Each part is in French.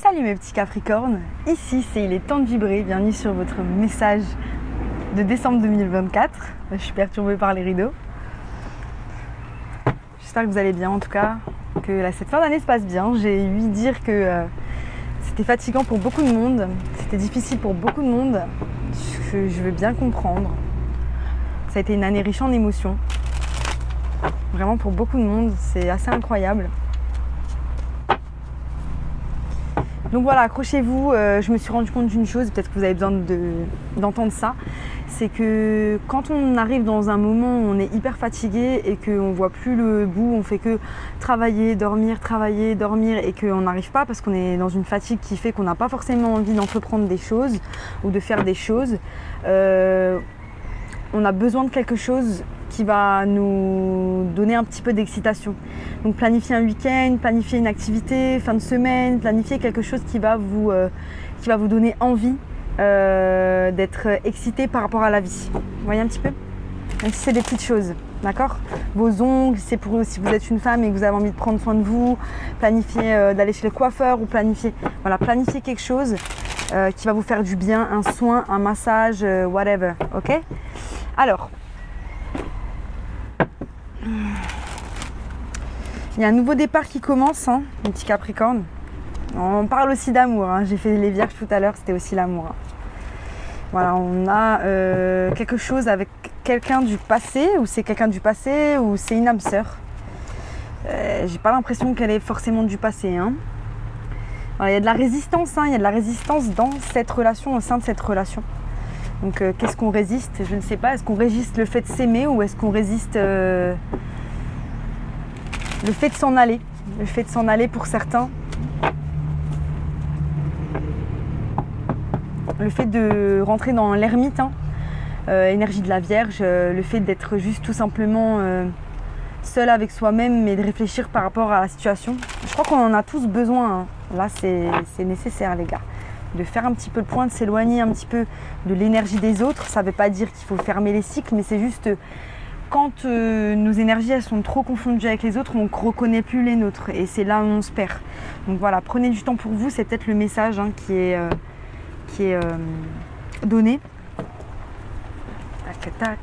Salut mes petits Capricornes, ici c'est Il est temps de vibrer, bienvenue sur votre message de décembre 2024. Je suis perturbée par les rideaux. J'espère que vous allez bien en tout cas, que cette fin d'année se passe bien. J'ai ouï dire que c'était fatigant pour beaucoup de monde, c'était difficile pour beaucoup de monde, ce que je veux bien comprendre. Ça a été une année riche en émotions. Vraiment pour beaucoup de monde, c'est assez incroyable. Donc voilà, accrochez-vous, je me suis rendu compte d'une chose, peut-être que vous avez besoin d'entendre ça, c'est que quand on arrive dans un moment où on est hyper fatigué et qu'on ne voit plus le bout, on fait que travailler, dormir et qu'on n'arrive pas parce qu'on est dans une fatigue qui fait qu'on n'a pas forcément envie d'entreprendre des choses ou de faire des choses, on a besoin de quelque chose qui va nous donner un petit peu d'excitation. Donc planifier un week-end, planifier une activité, fin de semaine, planifier quelque chose qui va vous donner envie d'être excité par rapport à la vie. Vous voyez un petit peu ? Même si c'est des petites choses, d'accord ? Vos ongles, c'est pour si vous êtes une femme et que vous avez envie de prendre soin de vous, planifier d'aller chez le coiffeur ou planifier quelque chose qui va vous faire du bien, un soin, un massage, whatever, ok ? Alors, il y a un nouveau départ qui commence, hein, mes petits Capricornes. On parle aussi d'amour, hein. J'ai fait les Vierges tout à l'heure, c'était aussi l'amour. Hein. Voilà, on a quelque chose avec quelqu'un du passé, ou c'est quelqu'un du passé, ou c'est une âme sœur. J'ai pas l'impression qu'elle est forcément du passé. Hein. Voilà, il y a de la résistance, hein, il y a de la résistance dans cette relation, au sein de cette relation. Donc qu'est-ce qu'on résiste ? Je ne sais pas. Est-ce qu'on résiste le fait de s'aimer ou est-ce qu'on résiste le fait de s'en aller ? Le fait de s'en aller pour certains. Le fait de rentrer dans l'ermite, hein, énergie de la Vierge, le fait d'être juste tout simplement seul avec soi-même mais de réfléchir par rapport à la situation. Je crois qu'on en a tous besoin. Hein. Là, c'est nécessaire, les gars. De faire un petit peu le point, de s'éloigner un petit peu de l'énergie des autres. Ça ne veut pas dire qu'il faut fermer les cycles, mais c'est juste quand nos énergies elles sont trop confondues avec les autres, on ne reconnaît plus les nôtres et c'est là où on se perd. Donc voilà, prenez du temps pour vous, c'est peut-être le message hein, qui est donné. Tac, tac.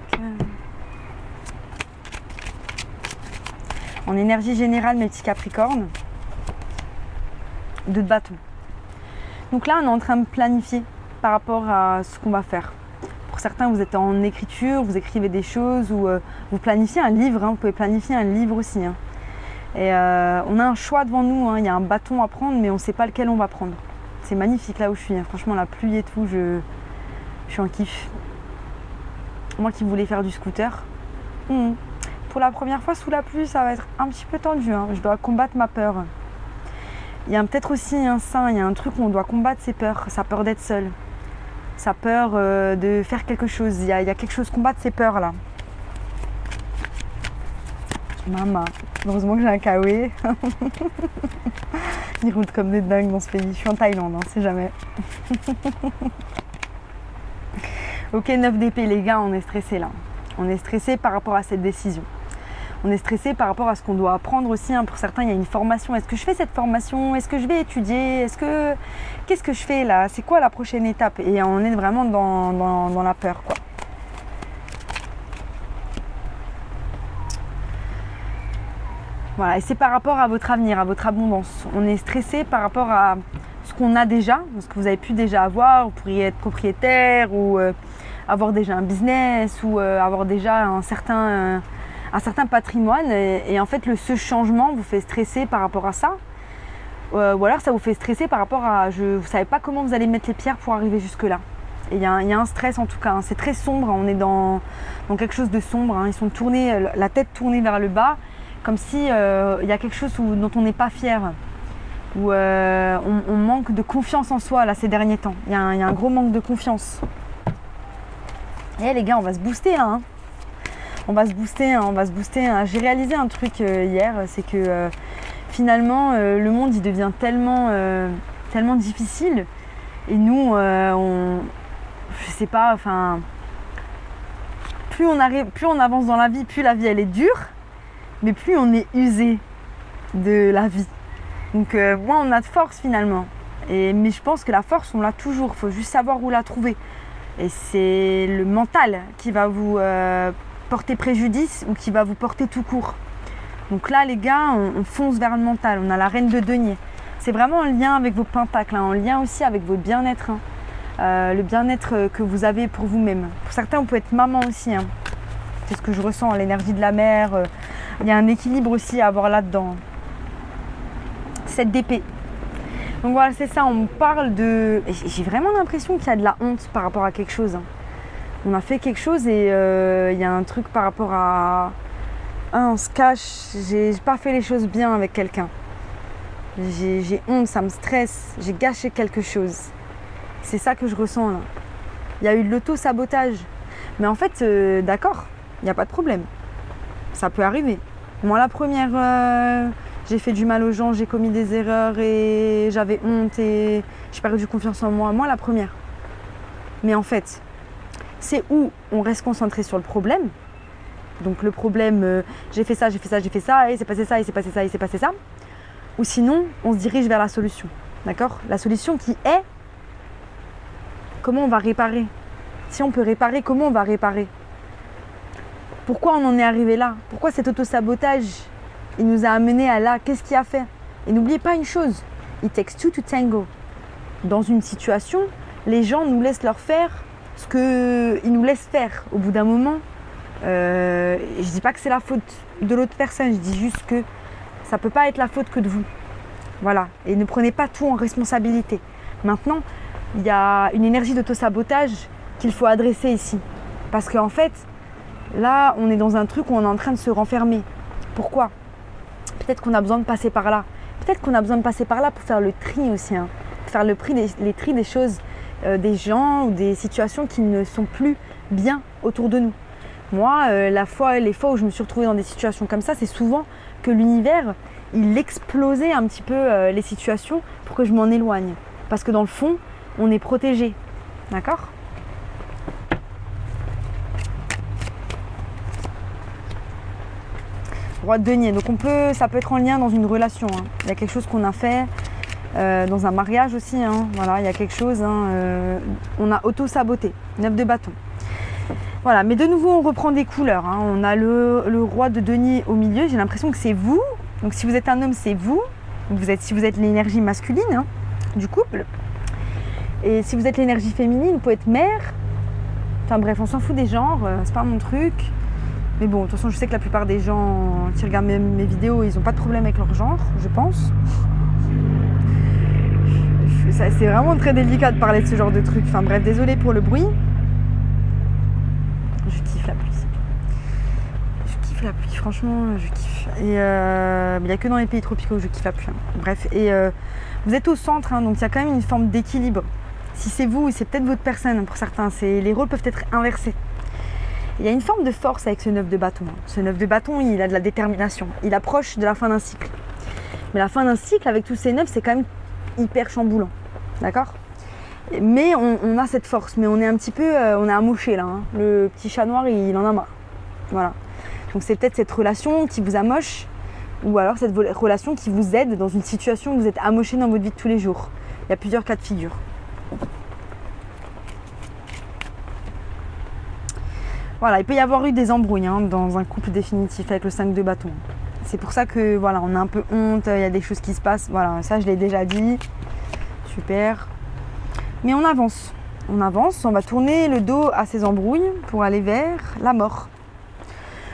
En énergie générale, mes petits Capricornes, 2 de bâton. Donc là, on est en train de planifier par rapport à ce qu'on va faire. Pour certains, vous êtes en écriture, vous écrivez des choses ou vous planifiez un livre. Hein, vous pouvez planifier un livre aussi. Hein. Et on a un choix devant nous. Hein, il y a un bâton à prendre, mais on ne sait pas lequel on va prendre. C'est magnifique là où je suis. Hein. Franchement, la pluie et tout, je suis en kiff. Moi qui voulais faire du scooter. Pour la première fois sous la pluie, ça va être un petit peu tendu. Hein. Je dois combattre ma peur. Il y a peut-être aussi un sein, il y a un truc où on doit combattre ses peurs, sa peur d'être seul, sa peur de faire quelque chose. Il y a quelque chose, combattre ses peurs là. Maman, heureusement que j'ai un kawaii. Ils roulent comme des dingues dans ce pays. Je suis en Thaïlande, hein, c'est jamais. Ok, 9 d'épée les gars, on est stressé là. On est stressé par rapport à cette décision. On est stressé par rapport à ce qu'on doit apprendre aussi. Hein. Pour certains, il y a une formation. Est-ce que je fais cette formation ? Est-ce que je vais étudier ? Qu'est-ce que je fais là ? C'est quoi la prochaine étape ? Et on est vraiment dans la peur, quoi. Voilà, et c'est par rapport à votre avenir, à votre abondance. On est stressé par rapport à ce qu'on a déjà, ce que vous avez pu déjà avoir. Vous pourriez être propriétaire ou avoir déjà un business ou avoir déjà un certain patrimoine et en fait ce changement vous fait stresser par rapport à ça ou alors ça vous fait stresser par rapport à vous ne savez pas comment vous allez mettre les pierres pour arriver jusque là et il y a un stress en tout cas, hein. C'est très sombre, hein. On est dans quelque chose de sombre, hein. Ils sont tournés, la tête tournée vers le bas comme si il y a quelque chose dont on n'est pas fier où on manque de confiance en soi là ces derniers temps, il y a un gros manque de confiance et les gars on va se booster là, hein. On va se booster. Hein. J'ai réalisé un truc hier, c'est que finalement le monde il devient tellement difficile et nous je sais pas, enfin plus on avance dans la vie, plus la vie elle est dure, mais plus on est usé de la vie. Donc moins on a de force finalement. Mais je pense que la force, on l'a toujours. Il faut juste savoir où la trouver. Et c'est le mental qui va vous porter préjudice ou qui va vous porter tout court. Donc là, les gars, on fonce vers le mental. On a la reine de denier. C'est vraiment en lien avec vos pentacles, hein, en lien aussi avec votre bien-être. Hein. Le bien-être que vous avez pour vous-même. Pour certains, vous pouvez être maman aussi. Hein. C'est ce que je ressens, l'énergie de la mère. Il y a un équilibre aussi à avoir là-dedans. 7 d'épée. Donc voilà, c'est ça, on parle de... J'ai vraiment l'impression qu'il y a de la honte par rapport à quelque chose. Hein. On a fait quelque chose et il y a un truc par rapport à... on se cache, j'ai pas fait les choses bien avec quelqu'un. J'ai honte, ça me stresse, j'ai gâché quelque chose. C'est ça que je ressens là. Il y a eu de l'auto-sabotage. Mais en fait, d'accord, il n'y a pas de problème. Ça peut arriver. Moi, la première... j'ai fait du mal aux gens, j'ai commis des erreurs et j'avais honte et j'ai perdu confiance en moi. Moi, la première. Mais en fait, c'est où on reste concentré sur le problème. Donc le problème, j'ai fait ça, j'ai fait ça, j'ai fait ça, et c'est passé ça, et c'est passé ça, et c'est passé ça. Ou sinon, on se dirige vers la solution. D'accord ? La solution qui est comment on va réparer. Si on peut réparer, comment on va réparer ? Pourquoi on en est arrivé là ? Pourquoi cet auto-sabotage il nous a amené à là, qu'est-ce qu'il a fait ? Et n'oubliez pas une chose, it takes two to tango. Dans une situation, les gens nous laissent leur faire ce qu'ils nous laissent faire. Au bout d'un moment, je ne dis pas que c'est la faute de l'autre personne, je dis juste que ça ne peut pas être la faute que de vous. Voilà, et ne prenez pas tout en responsabilité. Maintenant, il y a une énergie d'auto-sabotage qu'il faut adresser ici. Parce qu'en fait, là, on est dans un truc où on est en train de se renfermer. Pourquoi ? Peut-être qu'on a besoin de passer par là. Peut-être qu'on a besoin de passer par là pour faire le tri aussi. Hein. Faire les tri des choses, des gens ou des situations qui ne sont plus bien autour de nous. Moi, les fois où je me suis retrouvée dans des situations comme ça, c'est souvent que l'univers, il explosait un petit peu les situations pour que je m'en éloigne. Parce que dans le fond, on est protégé. D'accord ? Roi de denier, donc ça peut être en lien dans une relation. Hein. Il y a quelque chose qu'on a fait dans un mariage aussi. Hein. Voilà, il y a quelque chose. Hein, on a auto-saboté. 9 de bâton. Voilà, mais de nouveau, on reprend des couleurs. Hein. On a le roi de denier au milieu. J'ai l'impression que c'est vous. Donc si vous êtes un homme, c'est vous. Si vous êtes l'énergie masculine hein, du couple. Et si vous êtes l'énergie féminine, vous pouvez être mère. Enfin bref, on s'en fout des genres. C'est pas mon truc. Mais bon, de toute façon, je sais que la plupart des gens qui regardent mes vidéos, ils n'ont pas de problème avec leur genre, je pense. C'est vraiment très délicat de parler de ce genre de truc. Enfin bref, désolée pour le bruit. Je kiffe la pluie. Je kiffe la pluie, franchement, je kiffe. Et il n'y a que dans les pays tropicaux où je kiffe la pluie. Hein. Bref, et vous êtes au centre, hein, donc il y a quand même une forme d'équilibre. Si c'est vous, c'est peut-être votre personne pour certains. Les rôles peuvent être inversés. Il y a une forme de force avec ce 9 de bâton. Ce 9 de bâton, il a de la détermination. Il approche de la fin d'un cycle. Mais la fin d'un cycle, avec tous ces 9, c'est quand même hyper chamboulant. D'accord ? Mais on a cette force. Mais on est un petit peu, on est amoché là. Hein. Le petit chat noir, il en a marre. Voilà. Donc c'est peut-être cette relation qui vous amoche. Ou alors cette relation qui vous aide dans une situation où vous êtes amoché dans votre vie de tous les jours. Il y a plusieurs cas de figure. Voilà, il peut y avoir eu des embrouilles hein, dans un couple définitif avec le 5 de bâton. C'est pour ça que voilà, on a un peu honte, il y a des choses qui se passent. Voilà, ça je l'ai déjà dit. Super. Mais on avance. On va tourner le dos à ces embrouilles pour aller vers la mort.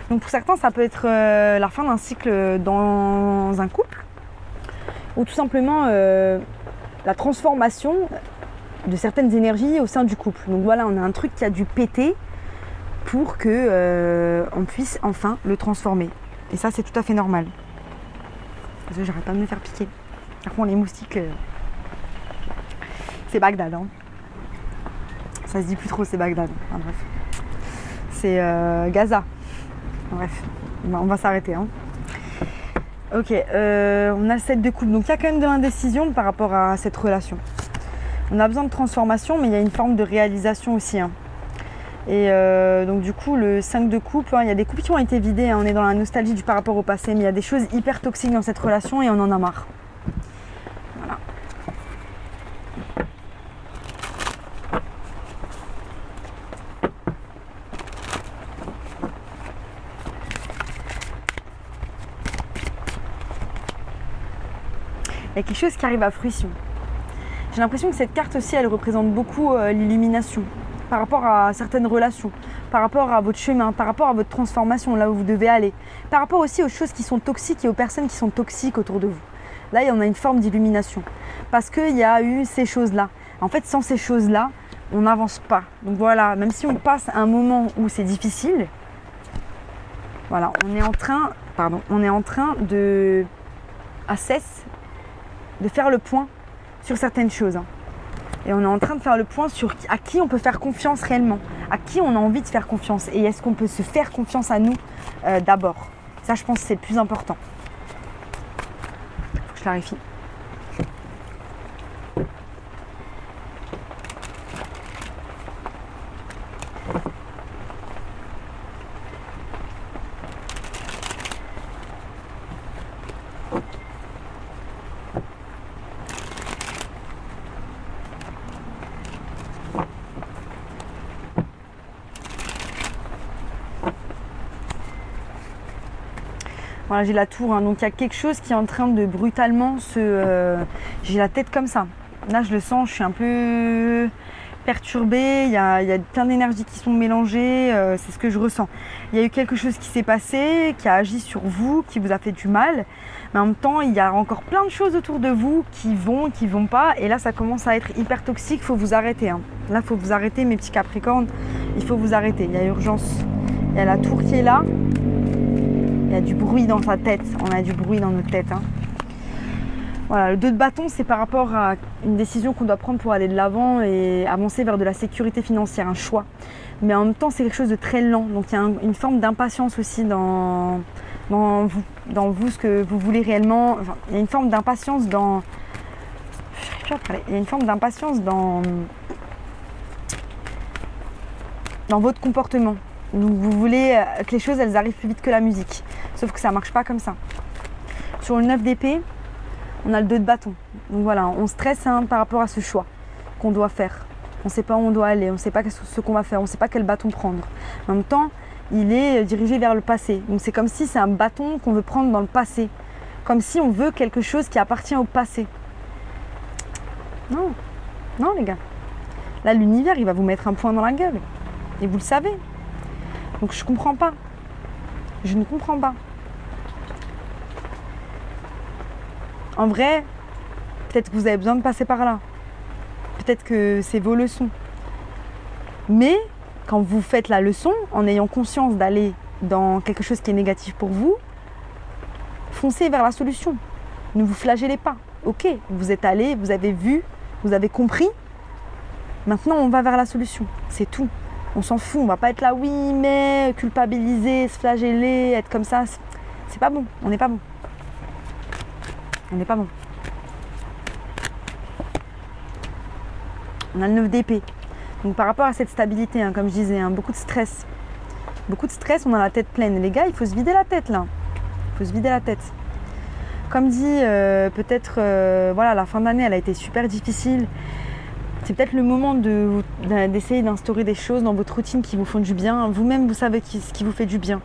Donc pour certains, ça peut être la fin d'un cycle dans un couple. Ou tout simplement la transformation de certaines énergies au sein du couple. Donc voilà, on a un truc qui a dû péter pour qu'on puisse enfin le transformer. Et ça, c'est tout à fait normal. Parce que j'arrête pas de me faire piquer. Par contre, les moustiques, c'est Bagdad. Hein. Ça se dit plus trop, c'est Bagdad. Enfin, bref. C'est Gaza. Bref, on va s'arrêter. Hein. Ok, on a le 7 de coupe. Donc, il y a quand même de l'indécision par rapport à cette relation. On a besoin de transformation, mais il y a une forme de réalisation aussi. Hein. Et donc du coup, le 5 de coupe, hein, il y a des coupes qui ont été vidées, hein, on est dans la nostalgie du par rapport au passé, mais il y a des choses hyper toxiques dans cette relation et on en a marre. Voilà. y a quelque chose qui arrive à fruition. J'ai l'impression que cette carte aussi, elle représente beaucoup l'illumination par rapport à certaines relations, par rapport à votre chemin, par rapport à votre transformation, là où vous devez aller, par rapport aussi aux choses qui sont toxiques et aux personnes qui sont toxiques autour de vous. Là, il y en a une forme d'illumination parce qu'il y a eu ces choses-là. En fait, sans ces choses-là, on n'avance pas. Donc voilà, même si on passe un moment où c'est difficile, voilà, on est en train de faire le point sur certaines choses. Et on est en train de faire le point sur à qui on peut faire confiance réellement, à qui on a envie de faire confiance et est-ce qu'on peut se faire confiance à nous d'abord. Ça, je pense que c'est le plus important. Faut que je clarifie. Voilà, j'ai la tour, hein, donc il y a quelque chose qui est en train de brutalement j'ai la tête comme ça. Là, je le sens, je suis un peu perturbée, il y a plein d'énergies qui sont mélangées, c'est ce que je ressens. Il y a eu quelque chose qui s'est passé, qui a agi sur vous, qui vous a fait du mal, mais en même temps, il y a encore plein de choses autour de vous qui vont pas, et là, ça commence à être hyper toxique, il faut vous arrêter. Hein. Là, il faut vous arrêter, mes petits Capricornes, il faut vous arrêter, il y a urgence. Il y a la tour qui est là. Il y a du bruit dans sa tête, on a du bruit dans notre tête. Hein. Voilà, le 2 de bâton, c'est par rapport à une décision qu'on doit prendre pour aller de l'avant et avancer vers de la sécurité financière, un choix. Mais en même temps, c'est quelque chose de très lent. Donc il y a une forme d'impatience aussi dans vous, ce que vous voulez réellement. Enfin, il y a une forme d'impatience dans... Je n'arrive plus à parler. Il y a une forme d'impatience dans votre comportement. Donc vous voulez que les choses elles arrivent plus vite que la musique. Sauf que ça ne marche pas comme ça. Sur le 9 d'épée, on a le 2 de bâton. Donc voilà, on stresse par rapport à ce choix qu'on doit faire. On ne sait pas où on doit aller, on ne sait pas ce qu'on va faire, on ne sait pas quel bâton prendre. En même temps, il est dirigé vers le passé. Donc c'est comme si c'est un bâton qu'on veut prendre dans le passé. Comme si on veut quelque chose qui appartient au passé. Non, non les gars. Là, l'univers, il va vous mettre un point dans la gueule. Et vous le savez. Donc je comprends pas. Je ne comprends pas. En vrai, peut-être que vous avez besoin de passer par là. Peut-être que c'est vos leçons. Mais quand vous faites la leçon, en ayant conscience d'aller dans quelque chose qui est négatif pour vous, foncez vers la solution. Ne vous flagellez pas. Ok, vous êtes allé, vous avez vu, vous avez compris. Maintenant, on va vers la solution. C'est tout. On s'en fout, on va pas être là, oui, mais culpabiliser, se flageller, être comme ça, c'est pas bon, on n'est pas bon. On n'est pas bon. On a le 9 d'épée. Donc par rapport à cette stabilité, hein, comme je disais, hein, beaucoup de stress. Beaucoup de stress, on a la tête pleine. Les gars, il faut se vider la tête là. Il faut se vider la tête. Comme dit, peut-être, voilà, la fin d'année, elle a été super difficile. C'est peut-être le moment d'essayer d'instaurer des choses dans votre routine qui vous font du bien. Vous-même, vous savez ce qui vous fait du bien.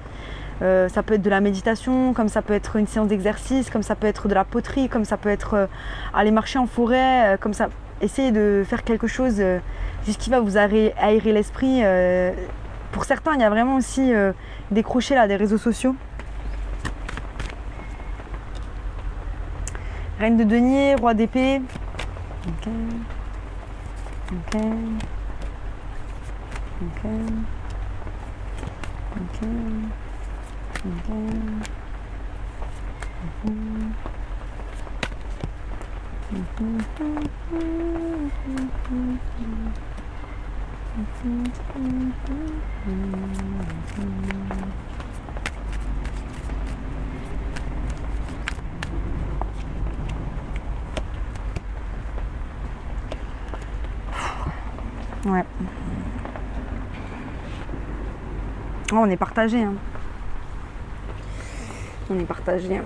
Ça peut être de la méditation, comme ça peut être une séance d'exercice, comme ça peut être de la poterie, comme ça peut être aller marcher en forêt, comme ça. Essayez de faire quelque chose juste qui va vous aérer l'esprit. Pour certains, il y a vraiment aussi décrocher là, des réseaux sociaux. Reine de denier, roi d'épée. Ok. Ok. Ok. Ok. Ok. Ouais. Oh, on est partagé. Hein. On est partagé. Hein.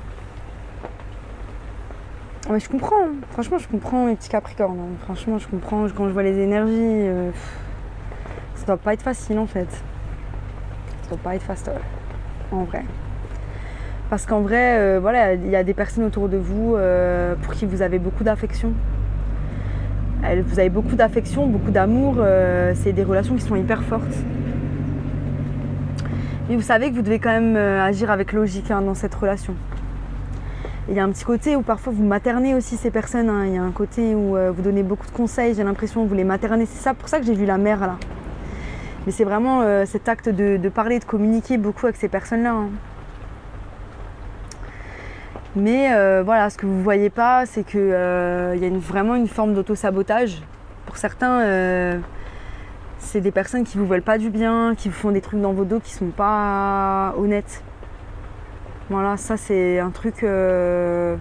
Ouais, je comprends. Hein. Franchement, je comprends mes petits Capricornes. Hein. Franchement, je comprends. Quand je vois les énergies, ça doit pas être facile en fait. Ça doit pas être facile. En vrai. Parce qu'en vrai, voilà, il y a des personnes autour de vous pour qui vous avez beaucoup d'affection. Vous avez beaucoup d'affection, beaucoup d'amour. C'est des relations qui sont hyper fortes. Mais vous savez que vous devez quand même agir avec logique dans cette relation. Il y a un petit côté où parfois vous maternez aussi ces personnes. Il y a un côté où vous donnez beaucoup de conseils. J'ai l'impression que vous les maternez. C'est ça, pour ça que j'ai vu la mère là. Mais c'est vraiment cet acte de parler, de communiquer beaucoup avec ces personnes-là. Mais voilà, ce que vous ne voyez pas, c'est qu'il y a vraiment une forme d'auto-sabotage. Pour certains, c'est des personnes qui ne vous veulent pas du bien, qui vous font des trucs dans vos dos qui ne sont pas honnêtes. Voilà, ça c'est un truc, vous ne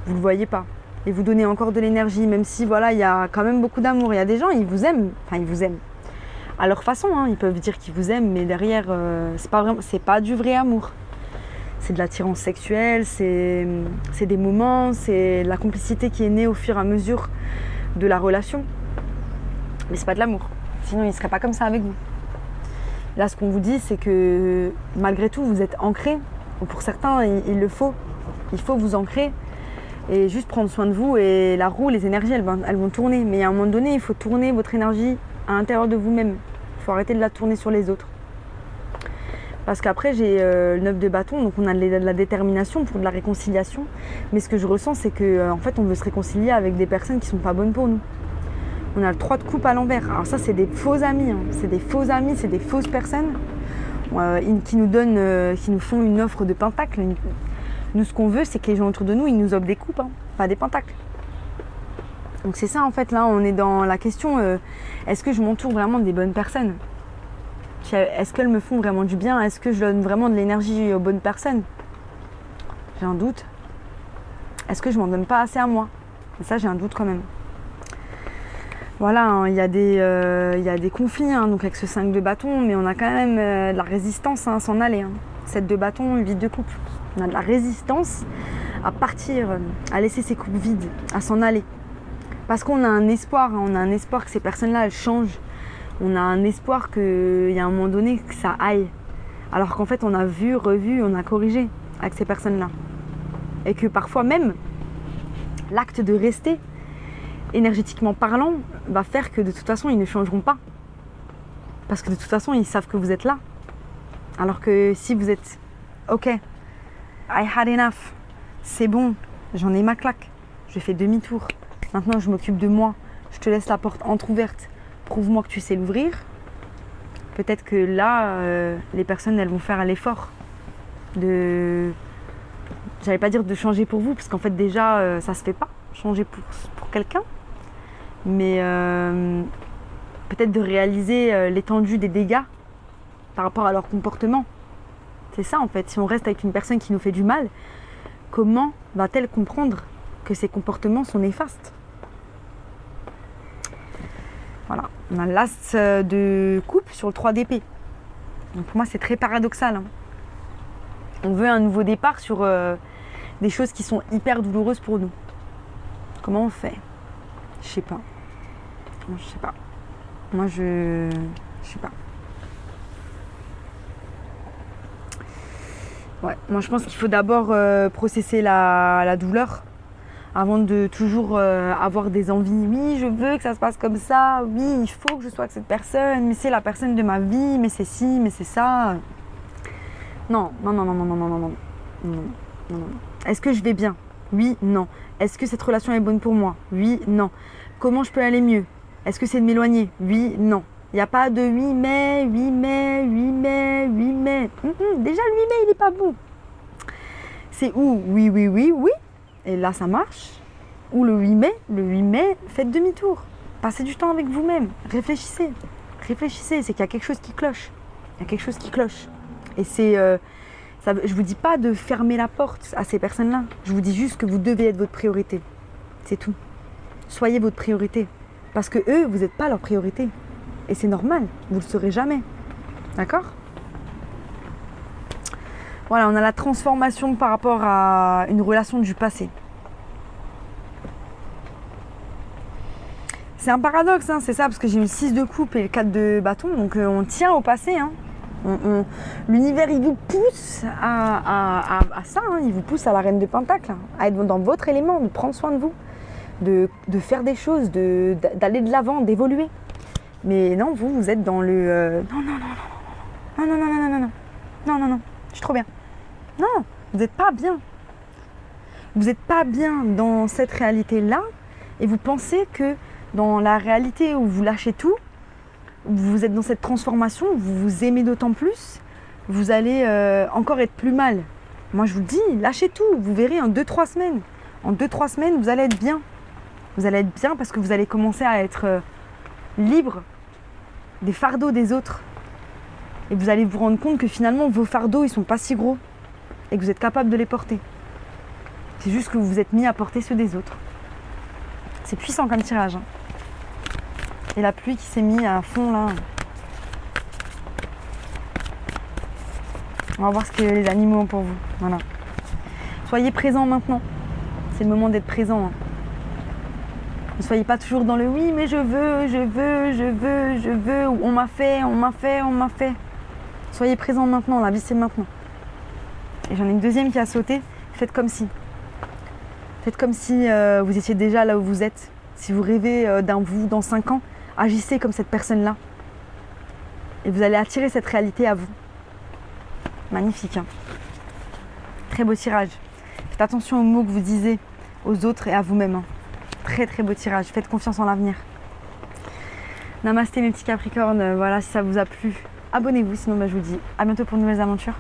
le voyez pas. Et vous donnez encore de l'énergie, même si voilà, il y a quand même beaucoup d'amour. Il y a des gens, ils vous aiment. Enfin, ils vous aiment. À leur façon, ils peuvent dire qu'ils vous aiment, mais derrière, c'est pas du vrai amour. C'est de l'attirance sexuelle, c'est des moments, c'est la complicité qui est née au fur et à mesure de la relation. Mais c'est pas de l'amour. Sinon, ils ne seraient pas comme ça avec vous. Là, ce qu'on vous dit, c'est que malgré tout, vous êtes ancrés. Pour certains, il le faut. Il faut vous ancrer et juste prendre soin de vous. Et la roue, les énergies, elles vont tourner. Mais à un moment donné, il faut tourner votre énergie à l'intérieur de vous-même. Il faut arrêter de la tourner sur les autres. Parce qu'après, j'ai le 9 de bâton, donc on a de la détermination pour de la réconciliation. Mais ce que je ressens, c'est qu'en fait, on veut se réconcilier avec des personnes qui ne sont pas bonnes pour nous. On a le 3 de coupe à l'envers. Alors ça, c'est des faux amis. C'est des faux amis, c'est des fausses personnes qui nous font une offre de pentacle. Nous, ce qu'on veut, c'est que les gens autour de nous, ils nous offrent des coupes, pas des pentacles. Donc c'est ça, en fait, là, on est dans la question, est-ce que je m'entoure vraiment des bonnes personnes ? Est-ce qu'elles me font vraiment du bien ? Est-ce que je donne vraiment de l'énergie aux bonnes personnes ? J'ai un doute. Est-ce que je m'en donne pas assez à moi ? Et ça, j'ai un doute quand même. Voilà, il y a des conflits donc avec ce 5 de bâton, mais on a quand même de la résistance à s'en aller. 7 de bâton, 8 de coupe. On a de la résistance à partir, à laisser ces coupes vides, à s'en aller. Parce qu'on a un espoir, on a un espoir que ces personnes-là, elles changent. On a un espoir qu'il y a un moment donné que ça aille. Alors qu'en fait, on a vu, revu, on a corrigé avec ces personnes-là. Et que parfois même, l'acte de rester, énergétiquement parlant, va faire que de toute façon, ils ne changeront pas. Parce que de toute façon, ils savent que vous êtes là. Alors que si vous êtes « Ok, I had enough, c'est bon, j'en ai ma claque, je fais demi-tour. Maintenant, je m'occupe de moi, je te laisse la porte entrouverte. Prouve-moi que tu sais l'ouvrir », peut-être que là, les personnes, elles vont faire l'effort de... J'allais pas dire de changer pour vous, parce qu'en fait, déjà, ça se fait pas, changer pour quelqu'un. Mais peut-être de réaliser l'étendue des dégâts par rapport à leur comportement. C'est ça, en fait. Si on reste avec une personne qui nous fait du mal, comment va-t-elle comprendre que ses comportements sont néfastes ? Voilà, on a l'as de coupe sur le 3 d'épée. Donc pour moi, c'est très paradoxal. On veut un nouveau départ sur des choses qui sont hyper douloureuses pour nous. Comment on fait ? Je sais pas. Je sais pas. Moi, je sais pas. Ouais, moi, je pense qu'il faut d'abord processer la douleur avant de toujours avoir des envies. Oui, je veux que ça se passe comme ça. Oui, il faut que je sois avec cette personne. Mais c'est la personne de ma vie. Mais c'est ci, mais c'est ça. Non. Est-ce que je vais bien ? Oui, non. Est-ce que cette relation est bonne pour moi ? Oui, non. Comment je peux aller mieux ? Est-ce que c'est de m'éloigner ? Oui, non. Il n'y a pas de oui mais. Déjà le 8 mai, il n'est pas bon. C'est où ? Oui. Et là, ça marche. Ou le 8 mai, faites demi-tour. Passez du temps avec vous-même. Réfléchissez. C'est qu'il y a quelque chose qui cloche. Et c'est... je ne vous dis pas de fermer la porte à ces personnes-là. Je vous dis juste que vous devez être votre priorité. C'est tout. Soyez votre priorité. Parce que eux, vous n'êtes pas leur priorité. Et c'est normal. Vous ne le serez jamais. D'accord ? Voilà, on a la transformation par rapport à une relation du passé. C'est un paradoxe, c'est ça, parce que j'ai eu le 6 de coupe et le 4 de bâton. Donc on tient au passé. L'univers, il vous pousse à ça, hein. Il vous pousse à la reine de Pentacle, hein, à être dans votre élément, de prendre soin de vous, de faire des choses, d'aller de l'avant, d'évoluer. Mais non, vous êtes dans le non, je suis trop bien. Non, vous n'êtes pas bien. Vous n'êtes pas bien dans cette réalité-là et vous pensez que dans la réalité où vous lâchez tout, vous êtes dans cette transformation, vous vous aimez d'autant plus, vous allez encore être plus mal. Moi, je vous le dis, lâchez tout. Vous verrez en 2-3 semaines. En 2-3 semaines, vous allez être bien. Vous allez être bien parce que vous allez commencer à être libre des fardeaux des autres. Et vous allez vous rendre compte que finalement, vos fardeaux, ils sont pas si gros. Et que vous êtes capable de les porter. C'est juste que vous vous êtes mis à porter ceux des autres. C'est puissant comme tirage, hein. Et la pluie qui s'est mise à fond là. On va voir ce que les animaux ont pour vous. Voilà. Soyez présents maintenant. C'est le moment d'être présent, hein. Ne soyez pas toujours dans le oui, mais je veux, ou on m'a fait. Soyez présents maintenant, la vie c'est maintenant. Et j'en ai une deuxième qui a sauté. Faites comme si. Faites comme si vous étiez déjà là où vous êtes. Si vous rêvez d'un vous dans 5 ans, agissez comme cette personne-là. Et vous allez attirer cette réalité à vous. Magnifique, hein. Très beau tirage. Faites attention aux mots que vous disiez aux autres et à vous-même, hein. Très très beau tirage. Faites confiance en l'avenir. Namasté mes petits Capricornes. Voilà, si ça vous a plu, abonnez-vous. Sinon, je vous dis à bientôt pour de nouvelles aventures.